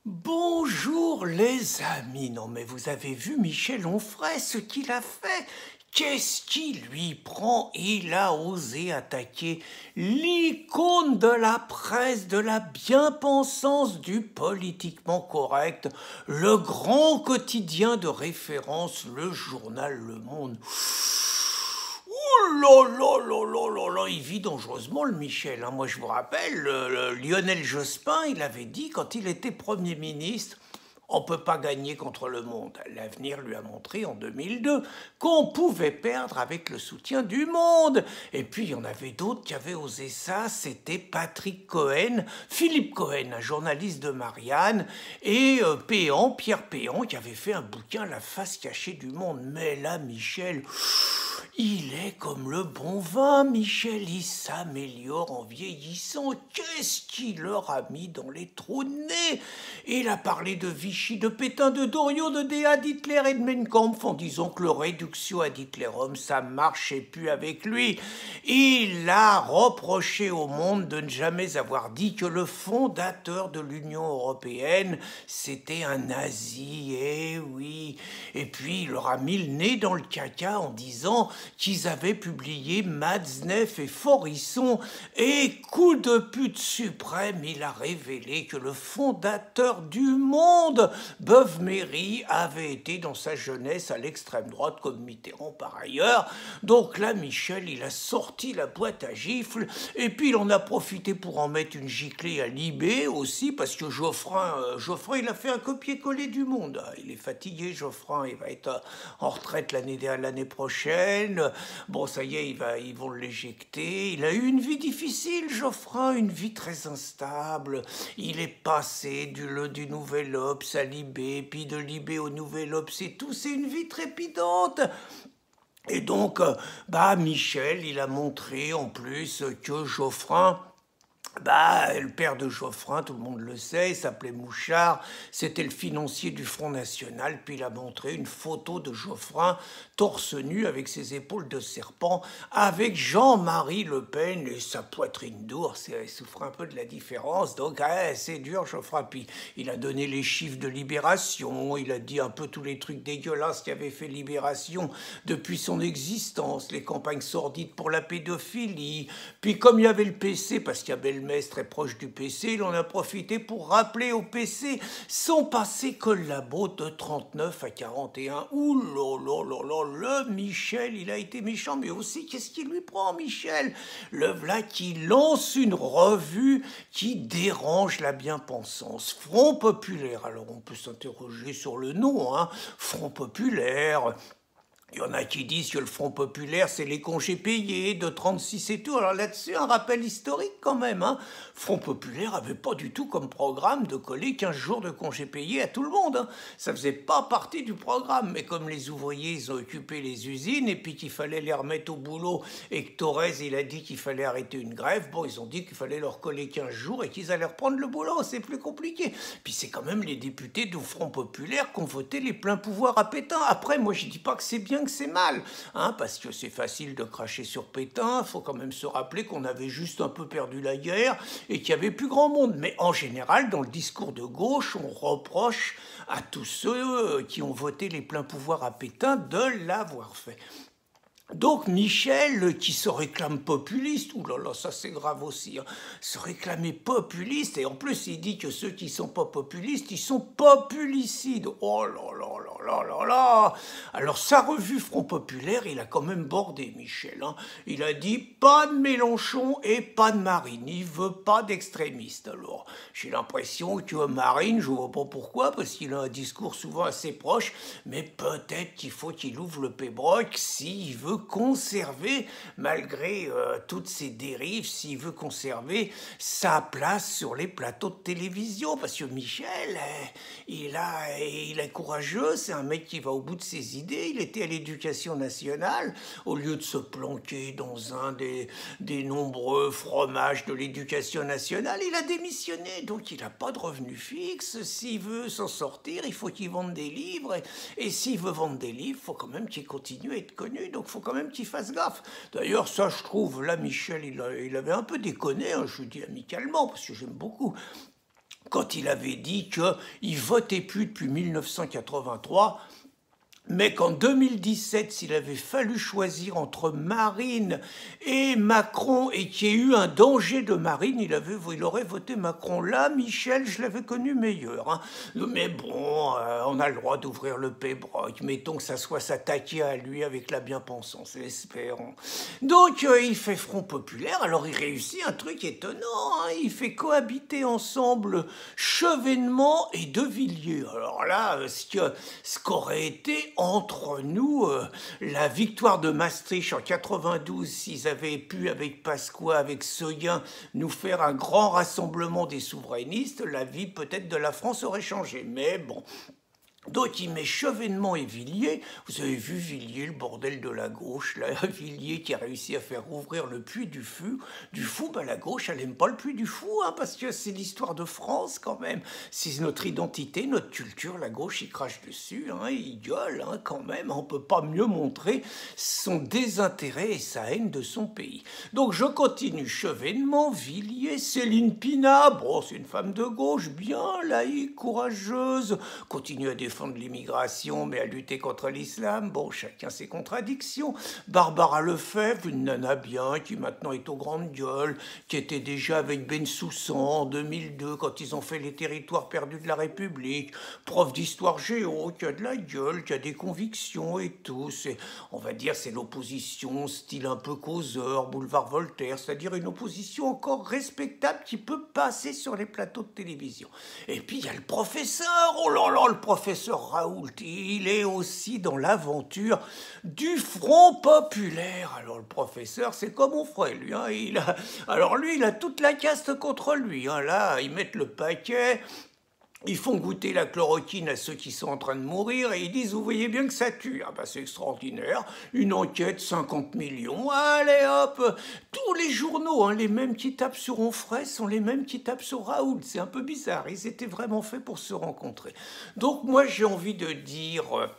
Bonjour les amis. Non mais vous avez vu Michel Onfray, ce qu'il a fait? Qu'est-ce qui lui prend? Il a osé attaquer l'icône de la presse, de la bien-pensance, du politiquement correct, le grand quotidien de référence, le journal Le Monde. Oh là là là là là là, il vit dangereusement le Michel. Moi je vous rappelle, Lionel Jospin, il avait dit quand il était Premier ministre, on ne peut pas gagner contre le monde. L'avenir lui a montré en 2002 qu'on pouvait perdre avec le soutien du monde. Et puis il y en avait d'autres qui avaient osé ça, c'était Patrick Cohen, Philippe Cohen, un journaliste de Marianne, et Péan, Pierre Péan, qui avait fait un bouquin La face cachée du monde. Mais là, Michel... il est comme le bon vin, Michel, il s'améliore en vieillissant. Qu'est-ce qu'il leur a mis dans les trous de nez? Il a parlé de Vichy, de Pétain, de Doriot, de Déa, d'Hitler et de Mein Kampf en disant que le réduction ad Hitlerum, ça marchait plus avec lui. Il a reproché au monde de ne jamais avoir dit que le fondateur de l'Union européenne, c'était un nazi, eh oui. Et puis il leur a mis le nez dans le caca en disant qu'ils avaient publié Matzneff et Forisson, et coup de pute suprême, il a révélé que le fondateur du monde, Beuve-Méry, avait été dans sa jeunesse à l'extrême droite comme Mitterrand par ailleurs. Donc là, Michel, il a sorti la boîte à gifles, et puis il en a profité pour en mettre une giclée à Libé aussi, parce que Geoffrin, il a fait un copier-coller du monde. Il est fatigué, Geoffrin, il va être en retraite l'année prochaine. Bon, ça y est, ils vont l'éjecter. Il a eu une vie difficile, Geoffrin, une vie très instable. Il est passé du Nouvel Obs à Libé, puis de Libé au Nouvel Obs et tout. C'est une vie trépidante. Et donc, Michel, il a montré en plus que Geoffrin... le père de Geoffrin, tout le monde le sait, il s'appelait Mouchard, c'était le financier du Front National, puis il a montré une photo de Geoffrin torse nu avec ses épaules de serpent, avec Jean-Marie Le Pen et sa poitrine d'ours, il souffre un peu de la différence, donc c'est dur Geoffrin, puis il a donné les chiffres de Libération, il a dit un peu tous les trucs dégueulasses qu'avait fait Libération depuis son existence, les campagnes sordides pour la pédophilie, puis comme il y avait le PC, parce qu'il y avait le Metz très proche du PC, il en a profité pour rappeler au PC son passé collabo de 39 à 41. Ouh là là là là, le Michel, il a été méchant, mais aussi, qu'est-ce qui lui prend, Michel? Le voilà qui lance une revue qui dérange la bien-pensance. Front Populaire, alors on peut s'interroger sur le nom, Front Populaire... Il y en a qui disent que le Front Populaire, c'est les congés payés de 36 et tout. Alors là-dessus, un rappel historique quand même. Front Populaire avait pas du tout comme programme de coller 15 jours de congés payés à tout le monde. Ça faisait pas partie du programme. Mais comme les ouvriers, ils ont occupé les usines et puis qu'il fallait les remettre au boulot et que Thorez, il a dit qu'il fallait arrêter une grève, bon, ils ont dit qu'il fallait leur coller 15 jours et qu'ils allaient reprendre le boulot. C'est plus compliqué. Puis c'est quand même les députés du Front Populaire qui ont voté les pleins pouvoirs à Pétain. Après, moi, je dis pas que c'est bien, que c'est mal, parce que c'est facile de cracher sur Pétain, il faut quand même se rappeler qu'on avait juste un peu perdu la guerre et qu'il y avait plus grand monde. Mais en général, dans le discours de gauche, on reproche à tous ceux qui ont voté les pleins pouvoirs à Pétain de l'avoir fait. Donc Michel, qui se réclame populiste, oulala, ça c'est grave aussi, se réclamer populiste, et en plus il dit que ceux qui sont pas populistes, ils sont populicides. Oh là là là là là là. Alors sa revue Front Populaire, il a quand même bordé Michel. Il a dit pas de Mélenchon et pas de Marine, il veut pas d'extrémistes. Alors j'ai l'impression que Marine, je vois pas pourquoi, parce qu'il a un discours souvent assez proche, mais peut-être qu'il faut qu'il ouvre le pébroc s'il veut conserver, malgré toutes ces dérives, s'il veut conserver sa place sur les plateaux de télévision, parce que Michel, il est courageux, c'est un mec qui va au bout de ses idées, il était à l'Éducation nationale, au lieu de se planquer dans un des nombreux fromages de l'Éducation nationale, il a démissionné, donc il n'a pas de revenu fixe, s'il veut s'en sortir, il faut qu'il vende des livres, et s'il veut vendre des livres, il faut quand même qu'il continue à être connu, donc il faut quand même qu'il fasse gaffe. D'ailleurs, ça, je trouve, là, Michel, il avait un peu déconné, je le dis amicalement, parce que j'aime beaucoup quand il avait dit qu'il votait plus depuis 1983, mais qu'en 2017, s'il avait fallu choisir entre Marine et Macron et qu'il y ait eu un danger de Marine, il aurait voté Macron. Là, Michel, je l'avais connu meilleur. Hein. Mais bon, on a le droit d'ouvrir le pébroc. Mettons que ça soit s'attaquer à lui avec la bien-pensance, espérons. Donc, il fait Front Populaire. Alors, il réussit un truc étonnant. Hein. Il fait cohabiter ensemble Chevènement et De Villiers. Alors là, ce qu'aurait été entre nous, la victoire de Maastricht en 92, s'ils avaient pu, avec Pasqua, avec Seguin, nous faire un grand rassemblement des souverainistes, la vie peut-être de la France aurait changé. Mais bon. Donc il met Chevènement et Villiers. Vous avez vu Villiers, le bordel de la gauche, là, Villiers qui a réussi à faire ouvrir le puits du fou. La gauche, elle n'aime pas le puits du fou, hein, parce que c'est l'histoire de France quand même. C'est notre identité, notre culture, la gauche, il crache dessus, hein, il gueule hein, quand même. On ne peut pas mieux montrer son désintérêt et sa haine de son pays. Donc je continue, Chevènement, Villiers, Céline Pina, bon c'est une femme de gauche, bien laïque, courageuse, continue à défendre l'immigration, mais à lutter contre l'islam. Bon, chacun ses contradictions. Barbara Lefebvre, une nana bien, qui maintenant est aux grandes gueules, qui était déjà avec Bensoussan en 2002, quand ils ont fait les territoires perdus de la République. Prof d'histoire géo, qui a de la gueule, qui a des convictions et tout. On va dire, c'est l'opposition, style un peu causeur, boulevard Voltaire, c'est-à-dire une opposition encore respectable qui peut passer sur les plateaux de télévision. Et puis, il y a le professeur, oh là là, le professeur Raoult, il est aussi dans l'aventure du Front Populaire. Alors le professeur, c'est comme mon frère, lui. Hein, il a toute la caste contre lui. Hein, là, ils mettent le paquet. Ils font goûter la chloroquine à ceux qui sont en train de mourir et ils disent « Vous voyez bien que ça tue. » Ah bah c'est extraordinaire. Une enquête, 50 millions. Allez hop. Tous les journaux, hein, les mêmes qui tapent sur Onfray sont les mêmes qui tapent sur Raoult. C'est un peu bizarre. Ils étaient vraiment faits pour se rencontrer. Donc moi j'ai envie de dire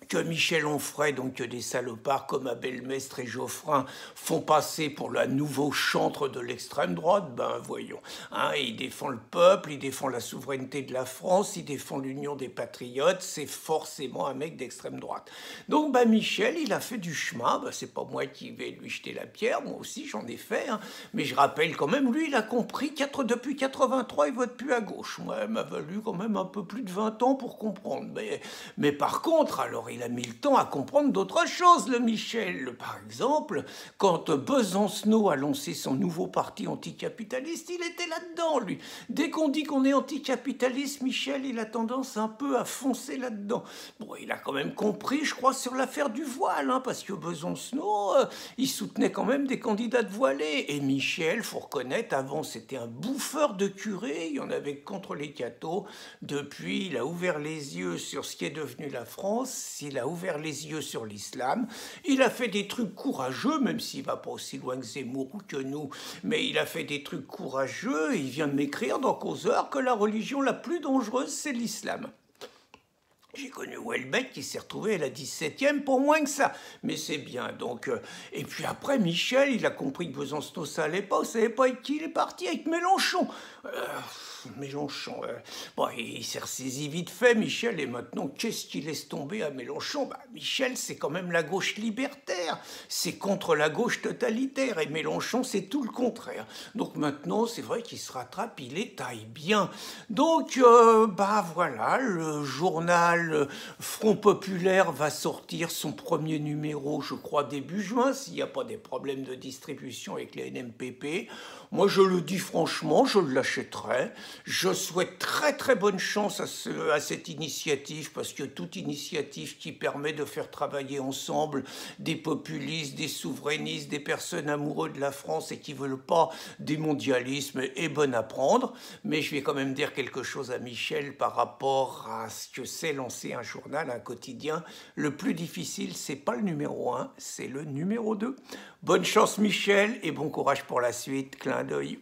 que Michel Onfray, donc que des salopards comme Abel Mestre et Geoffrin font passer pour la nouveau chantre de l'extrême droite, ben voyons. Hein, il défend le peuple, il défend la souveraineté de la France, il défend l'union des patriotes, c'est forcément un mec d'extrême droite. Donc ben Michel, il a fait du chemin, ben, c'est pas moi qui vais lui jeter la pierre, moi aussi j'en ai fait, hein, mais je rappelle quand même, lui il a compris, depuis 83 il vote plus à gauche. Moi, il m'a valu quand même un peu plus de 20 ans pour comprendre. Mais par contre, alors il a mis le temps à comprendre d'autres choses, le Michel. Par exemple, quand Besancenot a lancé son nouveau parti anticapitaliste, il était là-dedans, lui. Dès qu'on dit qu'on est anticapitaliste, Michel, il a tendance un peu à foncer là-dedans. Bon, il a quand même compris, je crois, sur l'affaire du voile, hein, parce que Besancenot, il soutenait quand même des candidates voilées. Et Michel, faut reconnaître, avant, c'était un bouffeur de curé, il y en avait contre les cathos. Depuis, il a ouvert les yeux sur ce qui est devenu la France, il a ouvert les yeux sur l'islam, il a fait des trucs courageux, même s'il va pas aussi loin que Zemmour ou que nous, mais il a fait des trucs courageux, il vient de m'écrire dans Causeur que la religion la plus dangereuse, c'est l'islam. J'ai connu Houellebecq qui s'est retrouvé à la 17e pour moins que ça. Mais c'est bien, donc... Et puis après, Michel, il a compris que Besancenot, ça allait pas. Vous savez pas avec qui il est parti? Avec Mélenchon. Mélenchon... Bon, il s'est ressaisi vite fait, Michel, et maintenant, qu'est-ce qu'il laisse tomber à Mélenchon? Bah, Michel, c'est quand même la gauche libertaire. C'est contre la gauche totalitaire. Et Mélenchon, c'est tout le contraire. Donc maintenant, c'est vrai qu'il se rattrape, il est taille bien. Donc, bah voilà, le journal Front Populaire va sortir son premier numéro, je crois, début juin, s'il n'y a pas des problèmes de distribution avec les NMPP. Moi, je le dis franchement, je l'achèterai. Je souhaite très très bonne chance à cette initiative, parce que toute initiative qui permet de faire travailler ensemble des populistes, des souverainistes, des personnes amoureuses de la France et qui ne veulent pas des mondialismes est bonne à prendre. Mais je vais quand même dire quelque chose à Michel par rapport à ce que c'est lancer un journal, un quotidien. Le plus difficile, c'est pas le numéro 1, c'est le numéro 2. Bonne chance Michel et bon courage pour la suite. Clin d'œil.